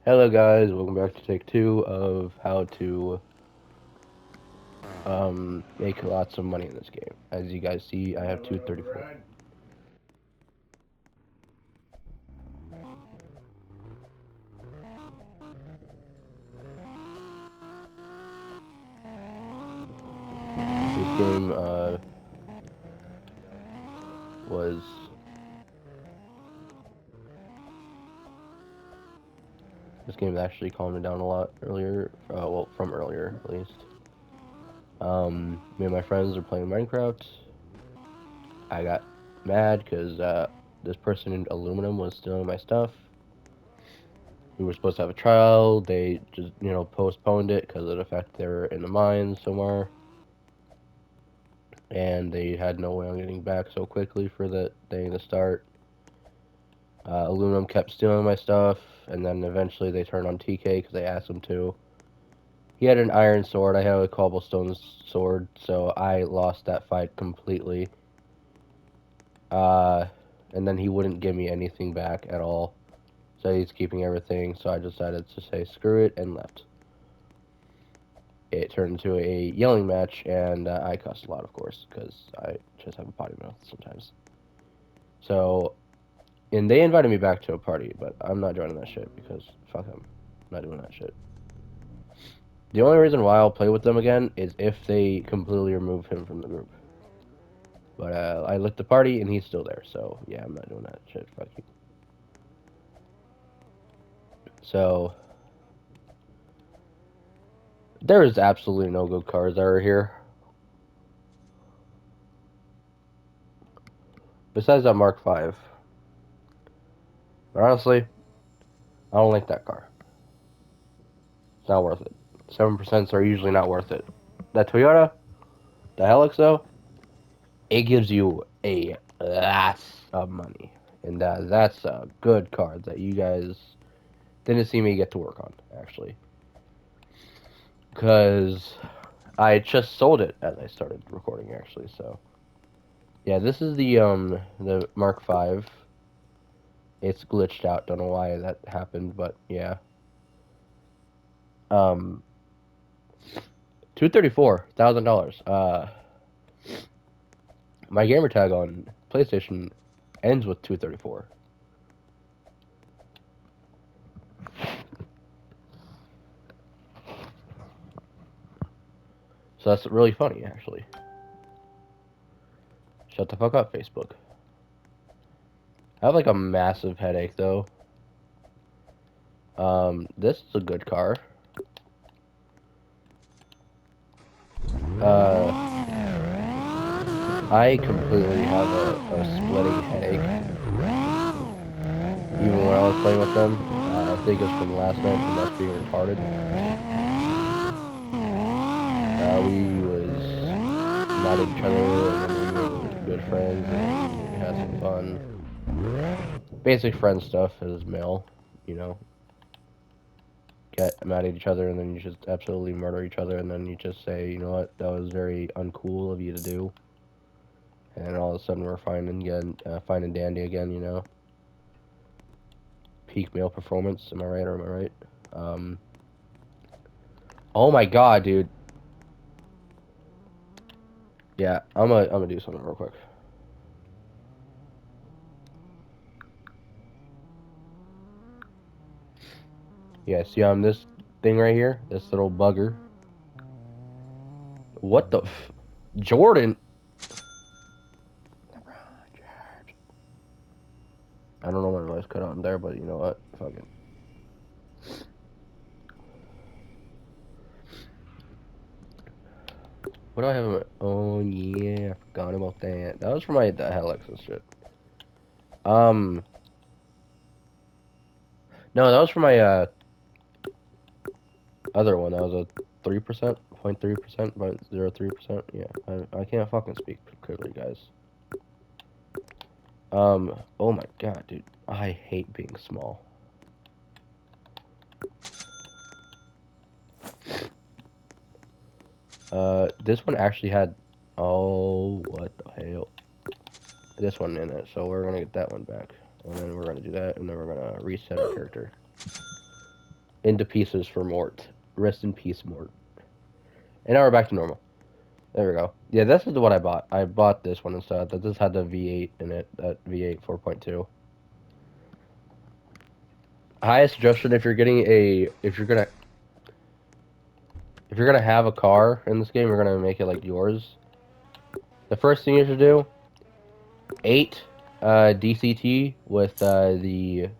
Hello guys, welcome back to take 2 of how to make lots of money in this game. As you guys see, I have 234. This game was this game actually calmed me down a lot earlier. Well, from earlier at least. Me and my friends are playing Minecraft. I got mad because this person in aluminum was stealing my stuff. We were supposed to have a trial. They just, postponed it because of the fact they were in the mines somewhere. And they had no way of getting back so quickly for the thing to start. Aluminum kept stealing my stuff, and then eventually they turned on TK because they asked him to. He had an iron sword, I had a cobblestone sword, so I lost that fight completely. And then he wouldn't give me anything back at all. So he's keeping everything, so I decided to say screw it and left. It turned into a yelling match, and I cussed a lot, of course, because I just have a potty mouth sometimes. So, and they invited me back to a party, but I'm not joining that shit because fuck them. I'm not doing that shit. The only reason why I'll play with them again is if they completely remove him from the group. But I lit the party and he's still there, so yeah, I'm not doing that shit. Fuck you. So there is absolutely no good cars that are here. Besides that Mark V. But honestly, I don't like that car. It's not worth it. 7% are usually not worth it. That Toyota, the Helix though, it gives you a lot of money. And that's a good car that you guys didn't see me get to work on, actually. Because I just sold it as I started recording, actually, so. Yeah, this is the Mark V. It's glitched out, don't know why that happened, but yeah. Um, $234,000. My gamer tag on PlayStation ends with 234. So that's really funny, actually. Shut the fuck up, Facebook. I have like a massive headache though. This is a good car. I completely have a splitting headache. Even when I was playing with them, I think it's from last night from us being retarded. We was mad at each other, and then we were good friends, and we had some fun. Basic friend stuff as male, you know. Get mad at each other, and then you just absolutely murder each other, and then you just say, you know what, that was very uncool of you to do. And all of a sudden we're fine and again, fine and dandy again, you know. Peak male performance, am I right or am I right? Oh my god, dude. Yeah, I'm gonna do something real quick. Yeah, see this thing right here? This little bugger. What the Jordan? I don't know what voice cut out in there, but you know what? Fuck it. What do I have in my... Oh, yeah, I forgot about that. That was for my the Helix and shit. No, that was for my, other one. That was a 3%, 0.3%, 0.03%. Yeah, I can't fucking speak clearly, guys. Oh my god, dude. I hate being small. This one actually had... Oh, what the hell? This one in it, so we're gonna get that one back. And then we're gonna do that, and then we're gonna reset our character. into pieces for Mort. Rest in peace, Mort. And now we're back to normal. There we go. Yeah, this is what I bought. I bought this one instead. That this had the V8 in it. That V8 4.2. Highest suggestion if you're getting if you're gonna have a car in this game, you're gonna make it like yours. The first thing you should do, 8 DCT with the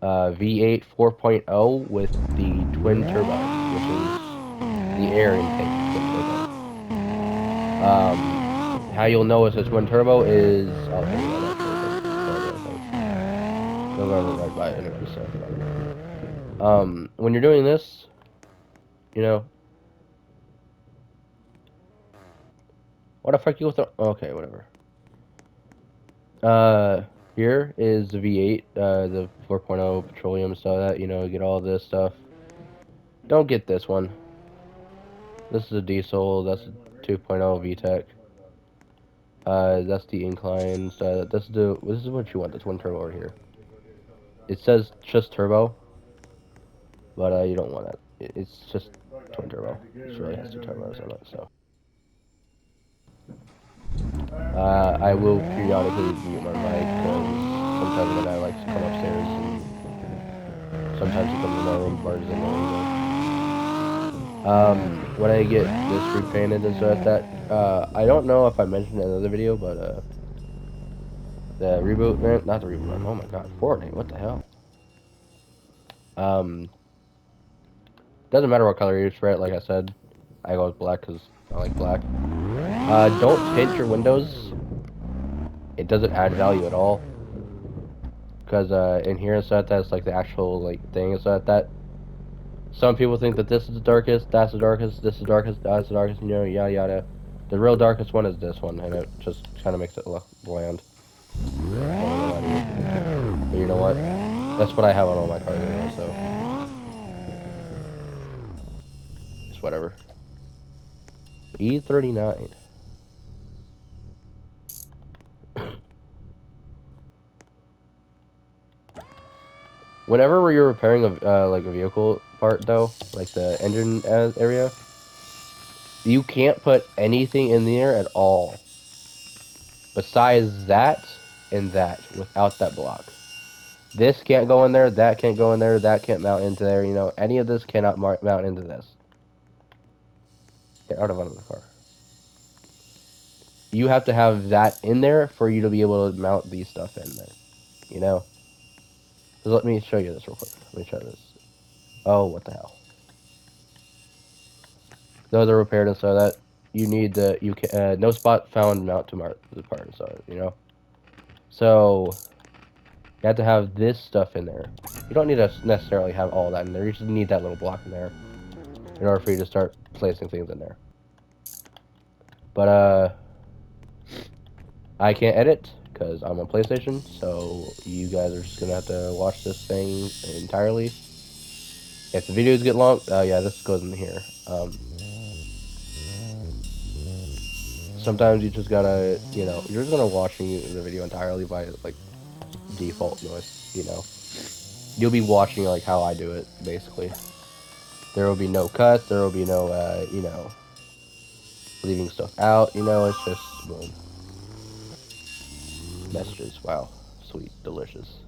V8 4.0 with the twin turbo, which is the air intake twin turbo. How you'll know it's a twin turbo is I'll tell you that actually. Go right by energy stuff. When you're doing this, you know, what the fuck you with the? Okay, whatever. Here is the V8, the 4.0 petroleum, so that, you know, you get all this stuff. Don't get this one. This is a diesel, that's a 2.0 VTEC. That's the inclines, this is what you want, the twin turbo over here. It says just turbo, but, you don't want that. It's just twin turbo. It really has 2 turbos on it, so. I will periodically mute my mic, because sometimes my guy likes to come upstairs, and sometimes he comes in my room, barges in my room. When I get this repainted and stuff like that, I don't know if I mentioned it in another video, but, the reboot, man, not the reboot, man, oh my god, Fortnite, what the hell? Doesn't matter what color you spray it, like I said, I go with black, because I like black. Don't tint your windows, it doesn't add value at all, because, in here and stuff like that, it's like the actual, like, thing and stuff like that. Some people think that this is the darkest, that's the darkest, this is the darkest, that's the darkest, you know, yada yada. The real darkest one is this one, and it just kind of makes it look bland. But you know what? That's what I have on all my cars anyway, so. It's whatever. E39. Whenever you're repairing like a vehicle part, though, like the engine area, you can't put anything in there at all besides that and that without that block. This can't go in there, that can't go in there, that can't mount into there, you know, any of this cannot mount into this. Get out of the car. You have to have that in there for you to be able to mount these stuff in there, you know? So let me show you this real quick. Let me try this. Oh, what the hell. Those are repaired and so that you need the, no spot found mount to the part and so, you know? So, you have to have this stuff in there. You don't need to necessarily have all that in there. You just need that little block in there in order for you to start placing things in there. But, I can't edit because I'm on PlayStation, so you guys are just gonna have to watch this thing entirely. If the videos get long, yeah, this goes in here. Sometimes you just gotta, you know, you're just gonna watching the video entirely by, like, default noise, you know. You'll be watching, like, how I do it, basically. There will be no cuts, there will be no, you know, leaving stuff out, you know, it's just, boom. Messages, wow, sweet, delicious.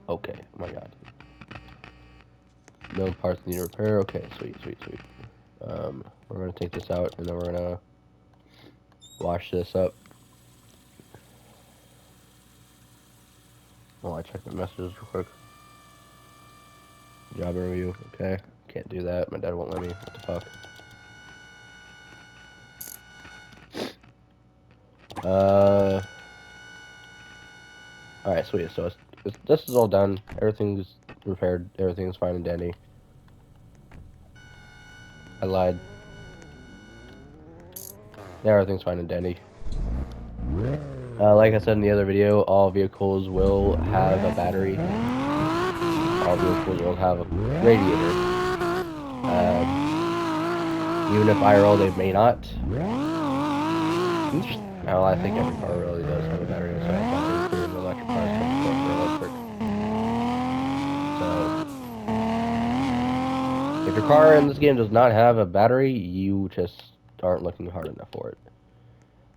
Okay, oh my god. No parts need repair, okay, sweet. We're gonna take this out, and then we're gonna wash this up. Oh, I checked my messages real quick. Job review, okay. Can't do that, my dad won't let me, what the fuck. Alright, sweet, so this is all done, everything's repaired, everything's fine and dandy. I lied. Yeah, everything's fine and dandy. Like I said in the other video, all vehicles will have a battery. All vehicles will have a radiator. Even if IRL they may not. Well, I think every car really does have a battery inside, including electric cars, but of course they're electric. So, if your car in this game does not have a battery, you just aren't looking hard enough for it.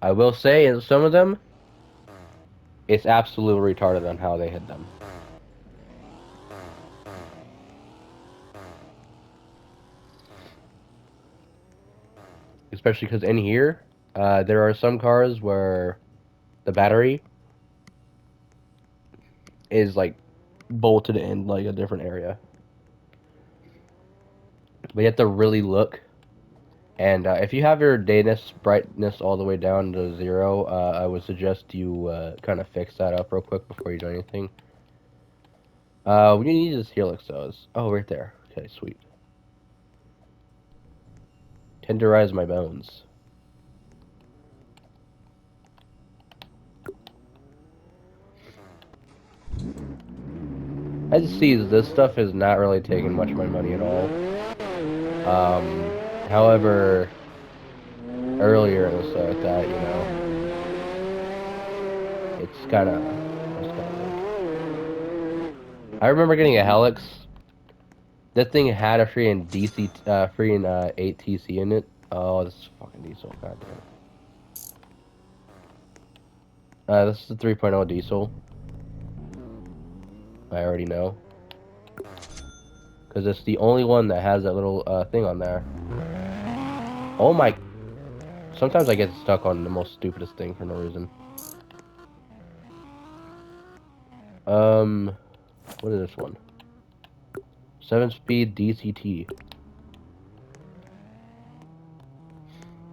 I will say, in some of them, it's absolutely retarded on how they hit them. Especially because in here, there are some cars where the battery is like bolted in like a different area. But you have to really look. And if you have your dayness brightness all the way down to 0, I would suggest you kind of fix that up real quick before you do anything. We need this helix though. Oh, right there. Okay, sweet. Tenderize my bones. As you see, this stuff is not really taking much of my money at all. However, earlier it was like that, you know. It's kind of weird. I remember getting a helix. That thing had a free and 8 TC in it. Oh, this is fucking diesel. Goddamn. This is the 3.0 diesel. I already know. Because it's the only one that has that little thing on there. Oh my... Sometimes I get stuck on the most stupidest thing for no reason. What is this one? 7-speed DCT.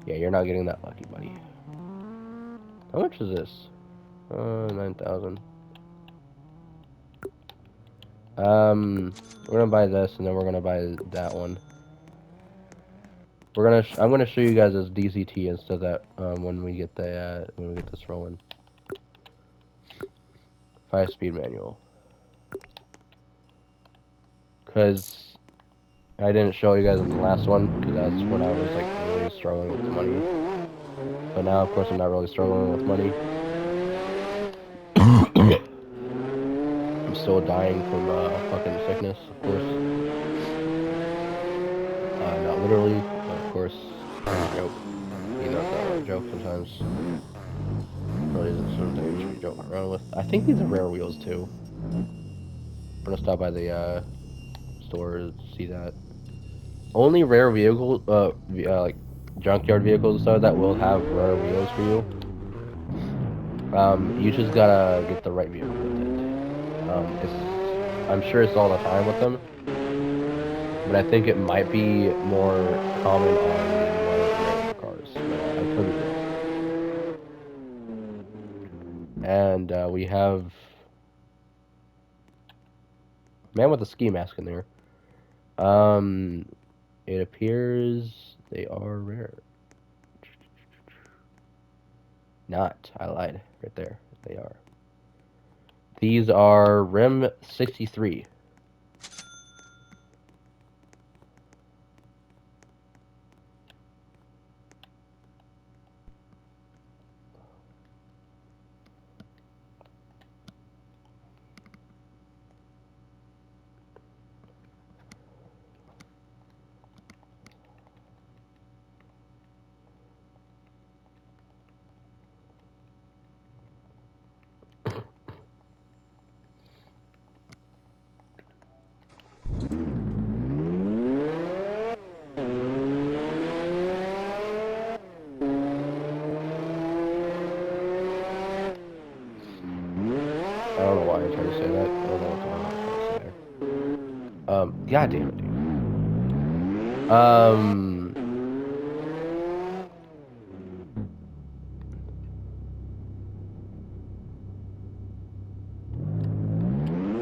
Yeah, you're not getting that lucky, buddy. How much is this? 9,000. We're gonna buy this, and then we're gonna buy that one. I'm gonna show you guys this DCT instead of that when we get this rolling. 5-speed manual. Cause I didn't show you guys in the last one, because that's when I was like really struggling with the money. But now, of course, I'm not really struggling with money. I'm still dying from fucking sickness, of course. Not literally, but of course, it's a joke. You know, it's not really a joke sometimes. Really isn't something you should be joking around with. I think these are rare wheels too. I'm gonna stop by the store to see that. Only rare vehicles, like junkyard vehicles and stuff that will have rare wheels for you. You just gotta get the right vehicle with it. I'm sure it's all the time with them, but I think it might be more common on the more rare cars. But I could be wrong. And we have man with a ski mask in there. It appears they are rare. Not. I lied. Right there. They are. These are RIM 63. I don't know why I tried to say that. I don't know what the hell I was trying to say there. God damn it, dude.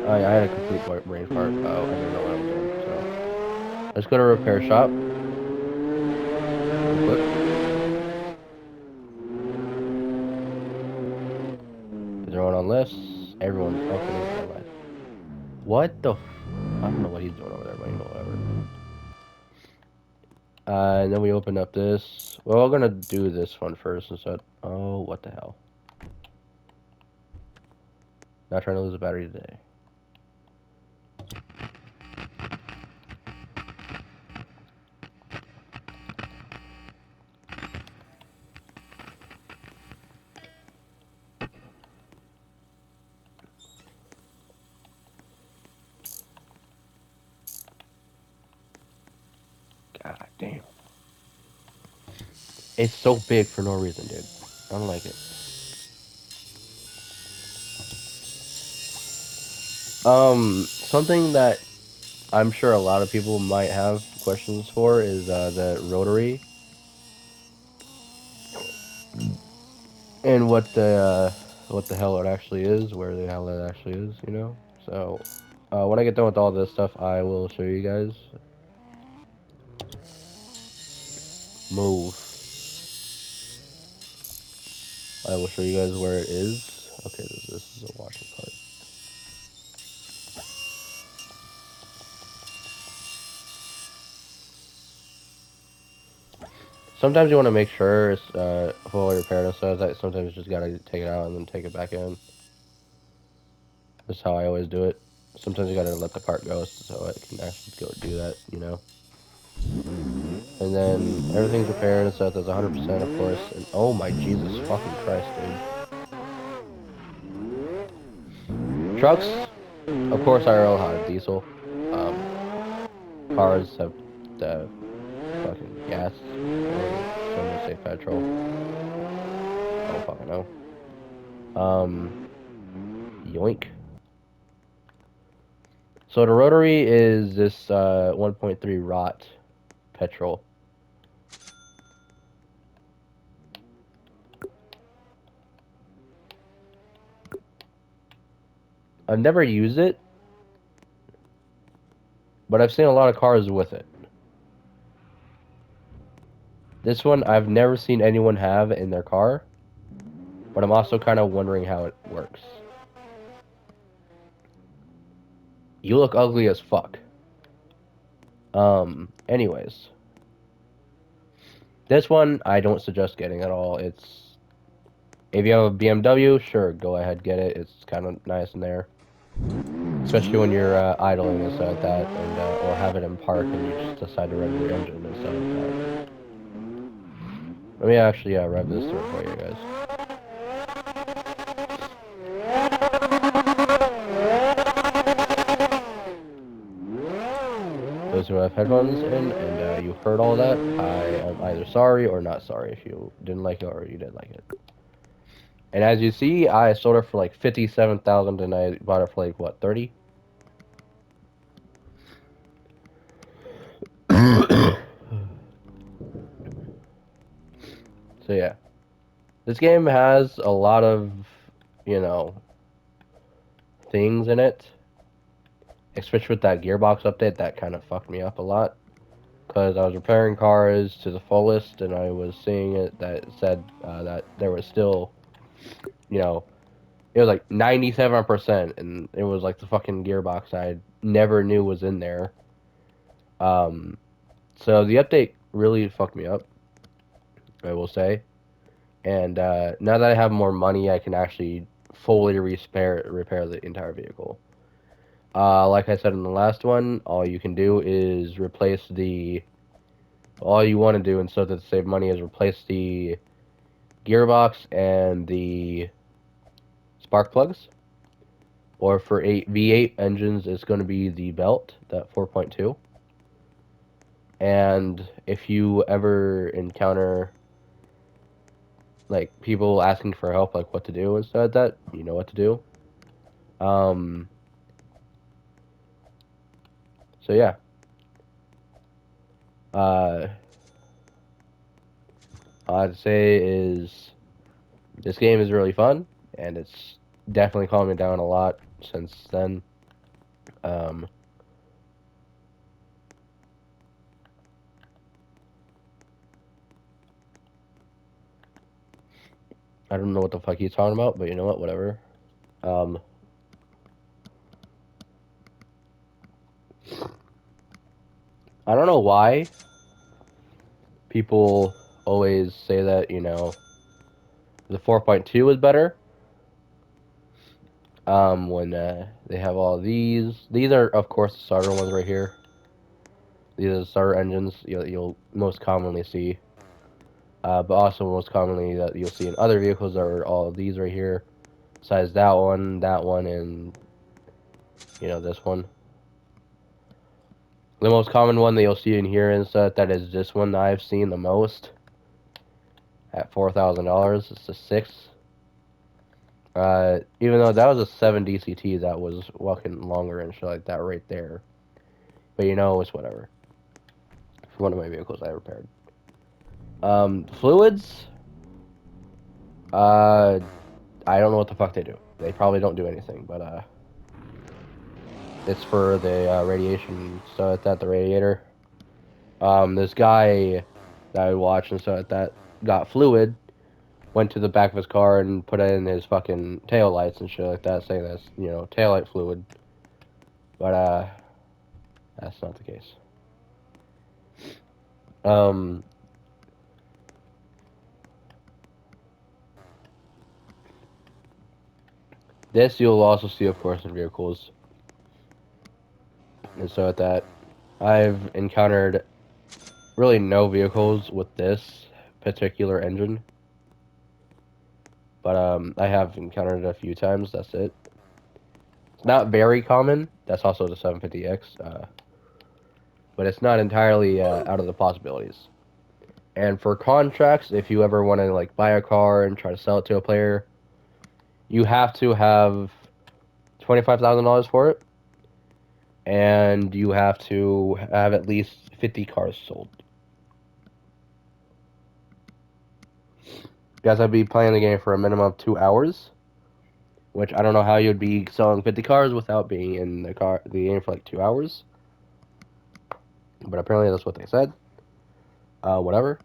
I had a complete brain fart. Oh, I didn't know what I was doing. So let's go to a repair shop. Real quick. Is everyone on lists? Everyone's okay. What the? I don't know what he's doing over there, but you know, whatever. And then we open up this. Well, we're gonna do this one first instead. Oh, what the hell? Not trying to lose a battery today. God damn. It's so big for no reason, dude. I don't like it. Something that I'm sure a lot of people might have questions for is the rotary and what the hell it actually is, where the hell it actually is, you know. So when I get done with all this stuff, I will show you guys. Move. I will show you guys where it is. Okay, this is a washing part. Sometimes you want to make sure it's fully repaired and stuff. That sometimes you just gotta take it out and then take it back in. That's how I always do it. Sometimes you gotta let the part go so it can actually go do that, you know. And then everything's repaired and stuff. That's 100%, of course. And oh my Jesus fucking Christ, dude. Trucks, of course, are all hot diesel. Cars have the fucking gas, or some would say petrol. I don't fucking know. Yoink. So the rotary is this 1.3 rot petrol. I've never used it, but I've seen a lot of cars with it. This one I've never seen anyone have in their car, but I'm also kind of wondering how it works. You look ugly as fuck. Anyways. This one I don't suggest getting at all. It's if you have a BMW, sure, go ahead, get it. It's kind of nice in there. Especially when you're idling and stuff like that, and or have it in park and you just decide to rev your engine and stuff like that. Let me actually rev this through for you guys. Those who have headphones in and you heard all that, I am either sorry or not sorry if you didn't like it or you did like it. And as you see, I sold it for like 57,000 and I bought it for like what, 30? So yeah. This game has a lot of, you know, things in it. Especially with that gearbox update, that kind of fucked me up a lot. Because I was repairing cars to the fullest, and I was seeing it that said that there was still, you know, it was like 97%, and it was like the fucking gearbox I never knew was in there. So the update really fucked me up, I will say. And now that I have more money, I can actually fully repair the entire vehicle. Like I said in the last one, all you can do is replace the... All you want to do instead of to save money is replace the gearbox and the spark plugs. Or for V8 engines, it's going to be the belt, that 4.2. And if you ever encounter like people asking for help, like what to do and stuff like that, you know what to do. So yeah. All I'd say is this game is really fun, and it's definitely calmed me down a lot since then. I don't know what the fuck he's talking about, but you know what? Whatever. I don't know why, people always say that, you know, the 4.2 is better. When they have all these. These are, of course, the starter ones right here. These are the starter engines you'll most commonly see. But also most commonly that you'll see in other vehicles are all of these right here. Besides that one, and, you know, this one. The most common one that you'll see in here and stuff, that is this one that I've seen the most. At $4,000, it's a 6. Even though that was a 7 DCT, that was walking longer and shit like that right there. But you know, it's whatever. It's one of my vehicles I repaired. Fluids. I don't know what the fuck they do. They probably don't do anything, but it's for the radiation stuff at the radiator. This guy that I watched and stuff like that got fluid, went to the back of his car and put it in his fucking tail lights and shit like that, saying that's, you know, taillight fluid. But that's not the case. This you'll also see, of course, in vehicles. And so at that, I've encountered really no vehicles with this particular engine. But I have encountered it a few times, that's it. It's not very common. That's also the 750X. But it's not entirely out of the possibilities. And for contracts, if you ever want to like buy a car and try to sell it to a player, you have to have $25,000 for it, and you have to have at least 50 cars sold. You guys have to be playing the game for a minimum of 2 hours, which I don't know how you'd be selling 50 cars without being in the game for like 2 hours. But apparently that's what they said. Whatever.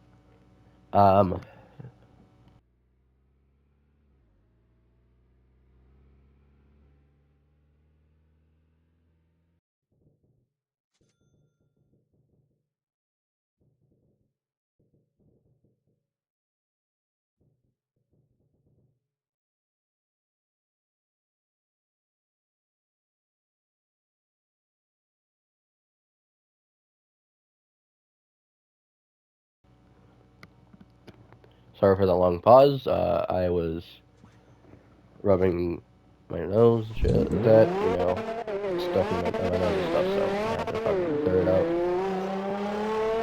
Sorry for the long pause. I was rubbing my nose and shit like that, you know, stuffing my nose and stuff, so I had to fucking clear it out.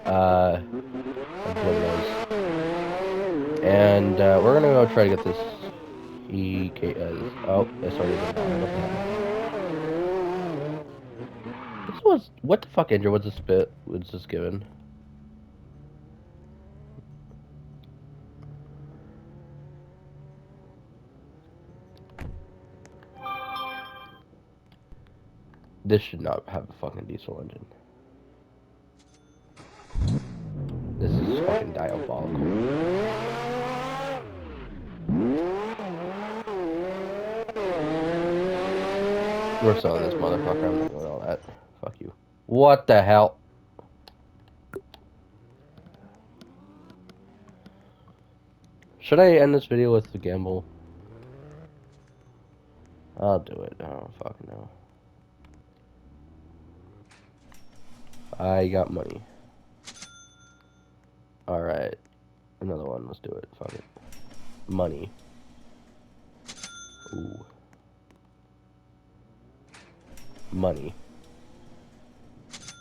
A blood nose. And we're gonna go try to get this oh, it's already been done. What the hell? This was, what the fuck engine was this bit was this given? This should not have a fucking diesel engine. This is fucking diabolical. We're selling this motherfucker. I'm not doing all that. Fuck you. What the hell? Should I end this video with the gamble? I'll do it. I don't fucking know. I got money. Alright. Another one. Let's do it. Fuck it. Money. Ooh. Money.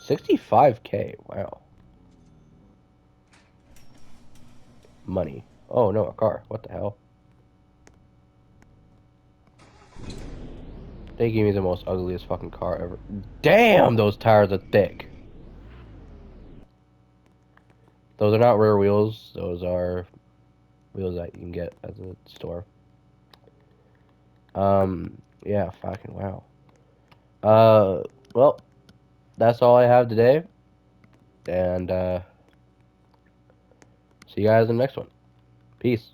65K. Wow. Money. Oh no, a car. What the hell? They gave me the most ugliest fucking car ever. Damn, those tires are thick. Those are not rear wheels. Those are wheels that you can get at the store. Yeah, fucking wow. Well, that's all I have today. And, see you guys in the next one. Peace.